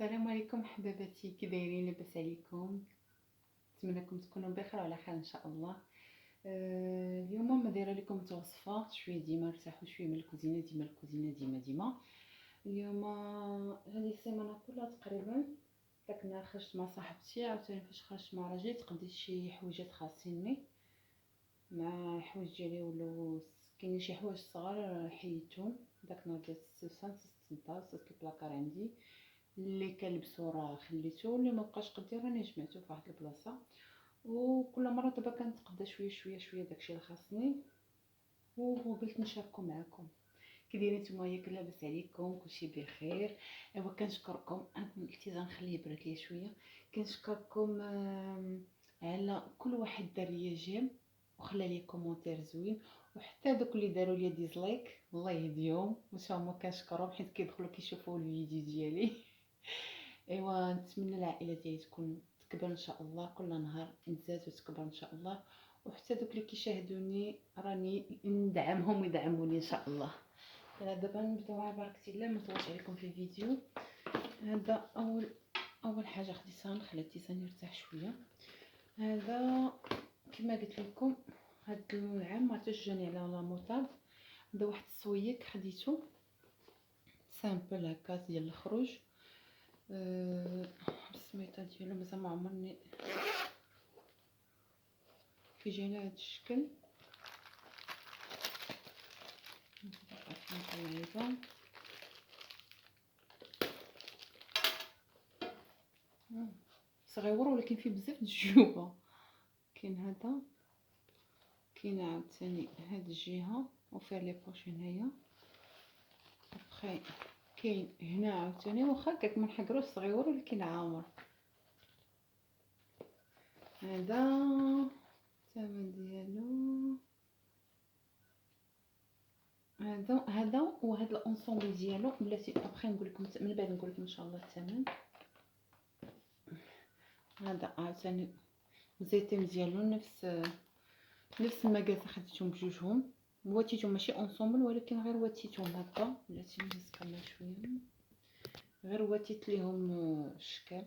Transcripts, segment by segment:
السلام عليكم حباباتي، كي دايرين؟ لاباس عليكم؟ نتمنىكم تكونوا بخير وعلى خير ان شاء الله. اليوم ما دايره لكم وصفه شويه ديما نرتاحوا شويه من الكوزينه ديما. اليوم هذه السيمانه كلها تقريبا كنا خرجت مع صاحبتي، عاوتاني فاش خرجت مع راجلي قضيت شي حويجات خاصيني مع الحوايج ديالي، ولو كاينين شي حوايج صغار حيدتهم داك النهار ديال السلسان، النضاس البلاكار عندي اللي كنلبسو راه خليته، اللي مابقاش قدي راني جمعته في واحد البلاصه. وكل مره دابا كنتقدا شويه داكشي اللي خاصني وقلت نشاركو معكم. كي دايرين نتوما؟ ياك لاباس عليكم؟ كلشي بخير؟ ايوا كنشكركم. التيزان خليه يبرد ليا شويه. كنشكركم على كل واحد دار ليا جيم وخلى لي كومونتير زوين، وحتى دوك اللي داروا لي ديزلايك الله يهديهم واش هما كنشكرهم حيت كيدخلوا كيشوفوا الفيديو ديالي. ايوا نتمنى العائله ديالي تكون تكبر ان شاء الله، كل نهار تزاد وتكبر ان شاء الله، وحتى دوك اللي كيشاهدوني راني ندعمهم ويدعموني ان شاء الله. دابا نبداو على بركه الله، ما نطولش عليكم في الفيديو. هذا اول حاجه خديتها، نخلي التيزان يرتاح شويه. هذا كما قلت لكم هذا العام ما عرفتش جاني على لا موطاد. هذا واحد السويك خديته سامبل هكا ديال الخروج. السميطه ديالو مازال ما عمرني كيجينا هذا الشكل. صغيور ولكن فيه بزاف د الجيوبه. كاين هذا، كاين عاوتاني هاد الجهه وفيه لي بوش هنايا. ابخي كاين هنا عاوتاني، واخا هكاك ما نحقروش صغيور ولكن عامر. هذا الثمن ديالو هذا وهذا الانصومبل ديالو بلاتي ابخي نقول لكم من بعد، نقول لكم ان شاء الله الثمن. هذا عاوتاني الزيتون ديالو نفس المكازا خديتهم بجوجهم، واتيتهم ماشي انصومبل ولكن غير واتيتهم هكا. بلاتي نهز كامل شويه، غير واتيت ليهم الشكل.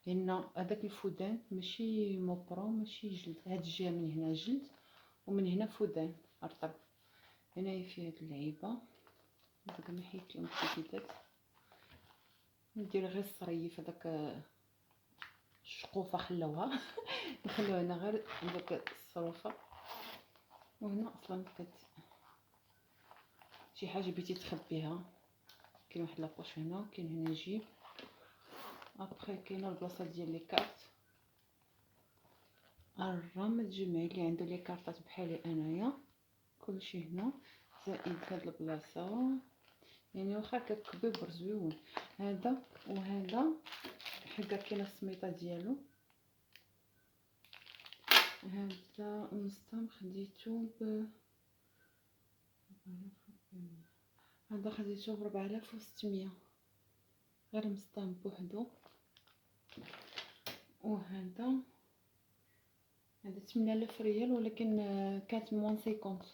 لان هذاك الفودان ماشي مبرم ماشي جلد، هاد الجهه من هنا جلد ومن هنا فودان رطب. هنايا فيه هاد اللعيبه دابا ما حيت لهم الجديدات. ندير غير الصريف هذاك الشقوفه خلوها نخلوها هنا غير داك الصروفه. وهنا اصلا كانت شي حاجه بغيتي تخبيها، كاين واحد لابوش هنا، كاين هنا جيب. ابخي كاينه البلاصه ديال لي كارت. الرام تجمعي اللي عنده لي كارطات بحالي انايا، كلشي هنا زائد هاد البلاصه. يعني واخا كبير زويون هذا وهذا. حقا كاينه السميطه ديالو. هذا مسطم خديته هذا خديته ب 4600 غير مسطم بوحدو. وهذا 8000 ريال، ولكن كانت موان 50،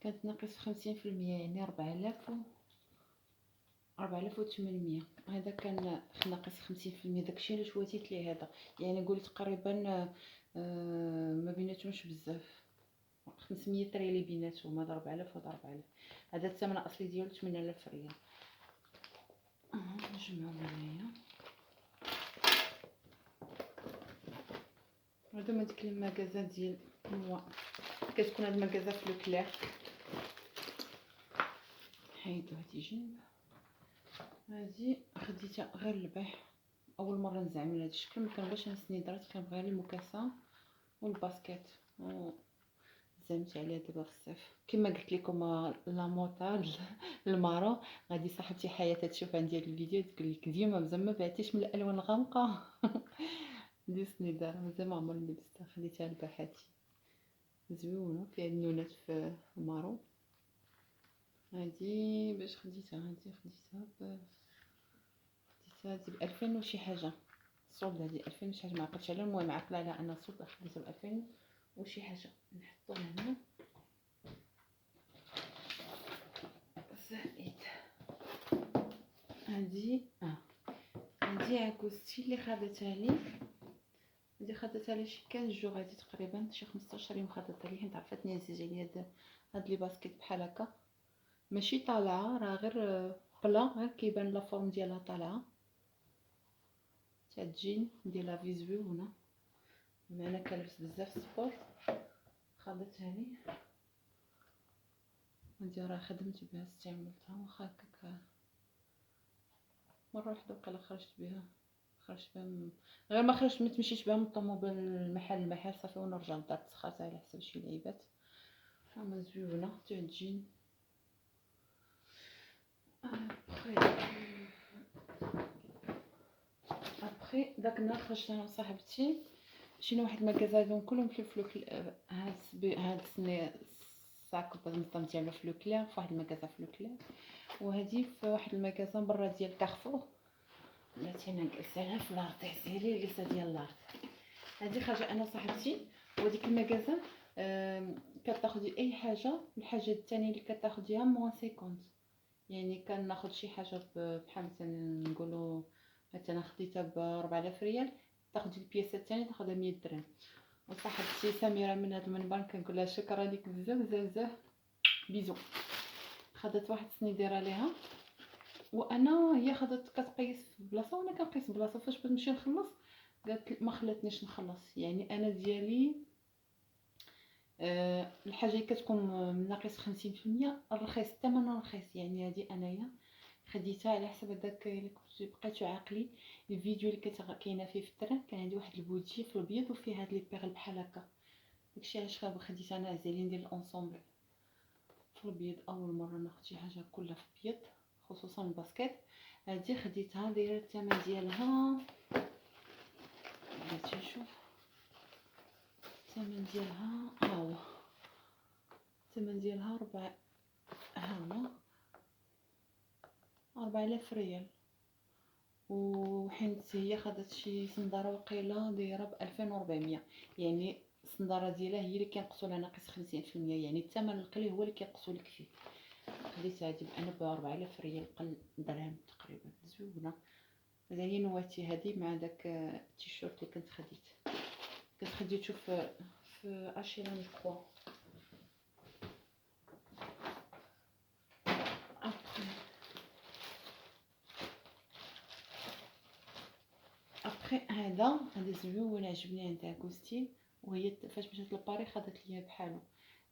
كانت ناقص 50%، يعني 4800. هذا كان ناقص 50%، داكشي اللي شواتيت ليه هذا. يعني قلت تقريبا ما بيناتهمش بزاف، 500 ريال بيناتهم. هذا 4000 وهذا 4000. هذا الثمن الاصلي ديالو 8000 ريال. نجمعو هنايا. هادو من ديك المكازا ديال كتكون هاد المكازا في لوكلير. حيدو هادي جنب. هادي خديتها غير البيع، اول مره نزعمل هاد الشكل، ما كنبغيش السنيدرات، كنبغي غير المكاسه والباسكيت. زعمت عليها دابا في الصيف كما قلت لكم. لا موطا المارو غادي صاحبتي حياتها تشوف عندي هاد الفيديو تقول لك ديما مازال ما بعتيش من الالوان الغامقه. دي سنيدر مازال ما عمرني لبستها، خديتها لبحاتي زويونه فيها النونات في المارو. هادي باش خديتها، هادي ب 2000 وشي حاجه. الصولد هادي 2000 وشي حاجه، ما عقلتش عليها. المهم عقله على ان الصولد خديتها ب 2000 وشي حاجه. نحطوها هنا زائد هادي هذه عكوستي اللي خدتها لي، هذه خدتها لي شي 15 جوغ، هذه تقريبا شي 15 يوم خدتها لي، حيت عرفتني عزيز عليا هاد لي باسكيت بحال هكا، ماشي طالعه راه غير بلا، غير كيبان لا فورم ديالها طالعه، تجي نديرها فيزيو هنا، بما انا كنلبس بزاف سبور خدتها لي، هادي راه خدمت بها استعملتها، واخا هكاك مره واحده وقيلا خرجت بها غير ما خرجت، ما تمشيش بها من الطوموبيل المحل صافي ونرجع للدار تسخات على حساب شي لعيبات، هما زوينه تجي. ابخي داك النهار خرجت انا وصاحبتي، مشينا واحد المكازا كلهم في لوكلير، هاد الساك بالنظام ديالو في لوكلير، في واحد المكازا في لوكلير، وهادي في واحد المكازا برا ديال كارفور، بلاتي انا جالسه عليها في الارض، عسيري جالسه ديال الارض. هادي خرجت انا وصاحبتي، وديك المكازا كتاخدي اي حاجه، الحاجه الثانيه اللي كتاخديها موان 50، يعني كناخد شي حاجه بحال مثلا نقولوا مثلا خديتها ب 4000 ريال، تاخدي البياسه الثانيه تاخدها 100 درهم. وصاحبتي سميره من هذا المنبر كنقول لها شكرا لك بزاف بزاف بزاف، بيزو. خدت واحد السنيديره ليها، وانا هي خدت كتقيس في بلاصه وانا كنقيس بلاصه، فاش بغيت نمشي نخلص قالت ما خلاتنيش نخلص، يعني انا ديالي الحاجه اللي كتكون ناقص 50% الرخيص، الثمن رخيص، يعني هذه انايا خديتها على حسب هذاك. الا كنت بقيتو عاقلي الفيديو اللي كاينه فيه في التران، كان عندي واحد البودي في الابيض وفيه هاد لي بيغل بحال هكا، داكشي علاش خديت انا عزالي ندير الانصومبل في الابيض، اول مره ناخذ شي حاجه كلها في الابيض خصوصا الباسكيت. هذه خديتها دايره الثمن ديالها، بغيت نشوف الثمن ديالها، ها هو الثمن ديالها 4، ها هو 4000 ريال، وحيت هي خدت شي صنداره وقيله دايره ب 2400، يعني الصنداره ديالها هي اللي كينقصوا لها ناقص 50%، يعني الثمن القليل هو اللي كينقصوا لك فيه. خديتها هادي انا ب 4000 ريال قل درهم تقريبا، زوينه. هذا هي نواتي هذه مع داك التيشيرت اللي كنت خديته في اشيلان كوا. ابخي هذا زوين عجبني عند اغوستي، وهي فاش مشات لباري خدت ليا بحالو.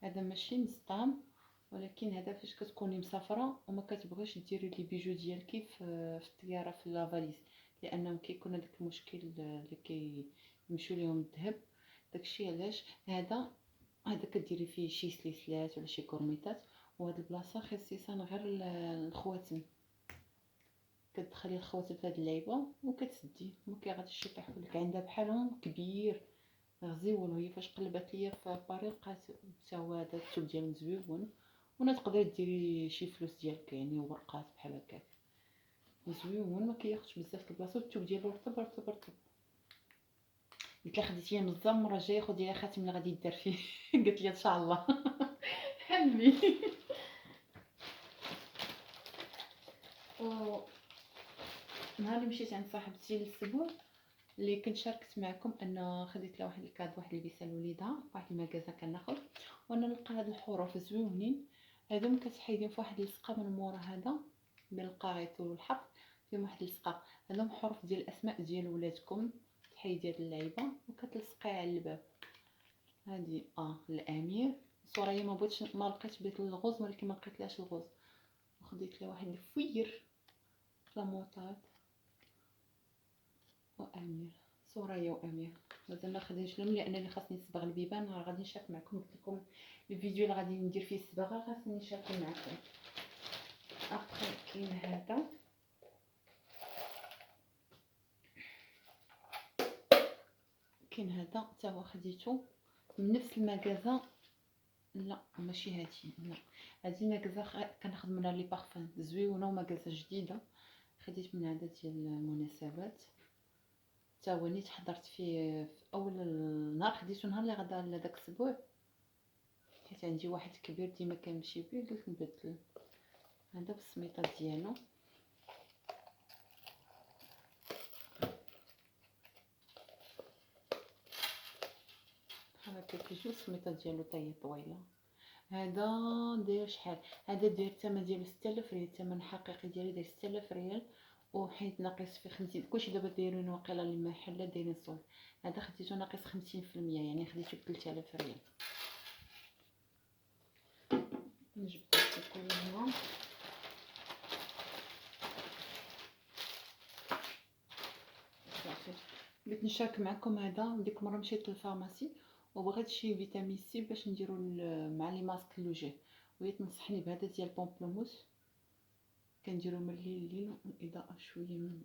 هذا ماشي مسطام، ولكن هذا فاش كتكوني مسافره وما كتبغيش ديري لي بيجو ديالك في الطياره في لافاليز، لانهم كيكون هذاك المشكل اللي كيمشيو ليهم الذهب، داكشي علاش هذا كديري فيه شي سلسلات ولا شي كورميطات، وهاد البلاصه خصيصا غير الخواتم، كتدخلي الخواتم في هاد اللعيبه وكتسدي ما كيغاديش يطيحوا لك. عندها بحالهم كبير غزيون، وهي فاش قلبت ليا في باري لقات حتى هو هذا الثوب ديال زويون، ونا تقدري ديري شي فلوس ديالك يعني ورقات بحال هكاك زويون، ما كياخذش بزاف البلاصه، والثوب ديالو رطب رطب رطب. قلت لها خديتي من الزام، المره الجايه خدي لي خاتم اللي غادي يدار فيه قالت لي ان شاء الله حلمي. نهار اللي مشيت عند صاحبتي للسبوع اللي كنت شاركت معكم، ان خديت لها واحد الكاد، واحد لبسه لوليدها في واحد المكازا كناخذ، وانا نلقى هاد الحروف زوينين، هادو كتحيدين في واحد اللصقه من مورا هذا بين القاغيط والحرف، فيهم واحد اللصقه، هادو حروف ديال الاسماء ديال ولادكم، تحيدي هاد اللعيبه وكتلصقيها على الباب. هادي الامير، سوريا ما بغيتش، ما لقيتش بيت الغوز، ولكن ما لقيتلاش الغوز، وخديت لها واحد الفوير لاموطاد وامير، سوريا وامير. مازال ما خديتش لهم لانني خاصني نصبغ البيبان، راه غادي نشارك معكم، قلت لكم الفيديو اللي غادي ندير فيه الصباغه خاصني نشارك معكم. ابخي كاين هذا، حتى هو خديته من نفس المغازه، لا ماشي هادي، لا هادي مغازه كناخذ منها لي بارفان زويونه ومغازه جديده، خديت من هذا ديال المناسبات، حتى هو نيت حضرت فيه في اول النهار، خديته نهار اللي غدا لهداك الاسبوع، حيت عندي واحد كبير ديما كنمشي بيه، قلت نبدل هذا بالسميطه ديالو. كيجيو السميطه ديالو حتى هي طويله. هذا داير شحال؟ هذا داير الثمن ديالو 6000 ريال، الثمن الحقيقي ديالو داير 6000 ريال، وحيت ناقص فيه 50 كلشي دابا دايرين واقيلا المحلات دايرين صول. هذا خديتو ناقص 50%، يعني خديتو ب 3000 ريال. نجبد الشوكولا هنا. صافي بغيت نشارك معكم هذا. ديك المره مشيت للفارماسي وبغيت شي فيتامين سي باش نديرو مع لي ماسك لوجيه، وهي تنصحني بهذا ديال بومبلوموس. كنديرو من الليل الاضاءه شويه من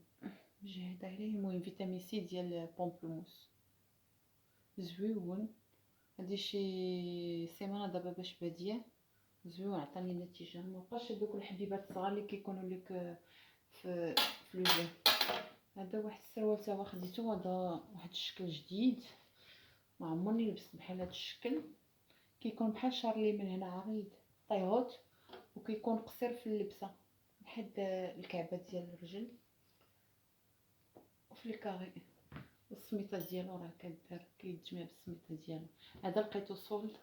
جهه عليه. المهم فيتامين سي ديال بومبلوموس زويون. هادي شي سيمانه دابا باش باديه، زويون عطاني نتيجه. مابقاش هذوك الحبيبات الصغار اللي كيكونوا لك في لوجيه. هذا واحد السروال تا هو خديته، هذا واحد الشكل جديد ما عمرني لبست بحال هذا الشكل. كيكون بحال شارلي من هنا عريض طيهوت، وكيكون قصير في اللبسه لحد الكعبه ديال الرجل وفي الكاري. والسميطه ديالو راه كدار كيتجمع بالسميطه ديالو. هذا لقيتو صولد،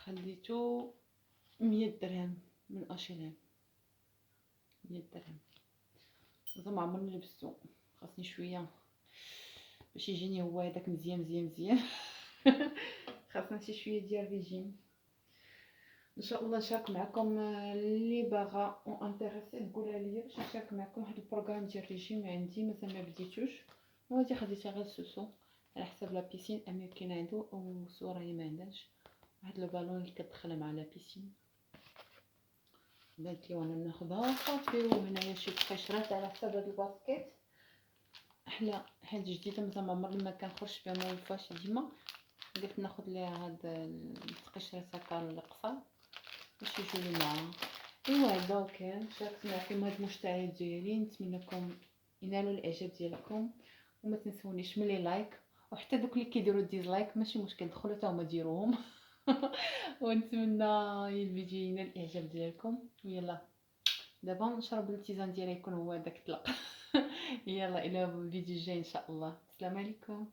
خليتو 100 درهم من اشيلان. 100 درهم. هذا ما عمرني لبستو، خاصني شويه باش يجيني هو هذاك مزيان مزيان مزيان. خاصنا شي شويه ديال ريجيم. ان شاء الله نشارك معكم اللي باغا و انتريسي تقولها ليا باش نشارك معكم واحد البروغرام ديال ريجيم عندي مازال ما بديتوش. وهادي خديتها غير سوسو على حساب لا بيسين. امير كاين عنده وسوريا ما عندهاش واحد لو بالون اللي كتدخل مع لا بيسين. بانت لي وانا ناخذها صافي. وهنايا شي قشرات على حساب هاد الباسكيت احلى حاجه جديده مازال ما عمرني ما كنخرج بها، ما وفاش ديما. قلت ناخذ ليها هاد القشرات هكا القصر باش يجيو لي معاها. ايوا هذا كان شاركت معكم هاد المشتريات ديالي. نتمنىكم ينالوا الاعجاب ديالكم، وما تنسونيش ملي لايك، وحتى دوك اللي كيديروا ديزلايك ماشي مشكل دخلوا حتى هما ديروهم. ونتمنى الفيديو ينال الاعجاب ديالكم. يلا دابا نشرب التيزان ديالي يكون هو داك الطلق. يلا الى الفيديو الجاي ان شاء الله. السلام عليكم.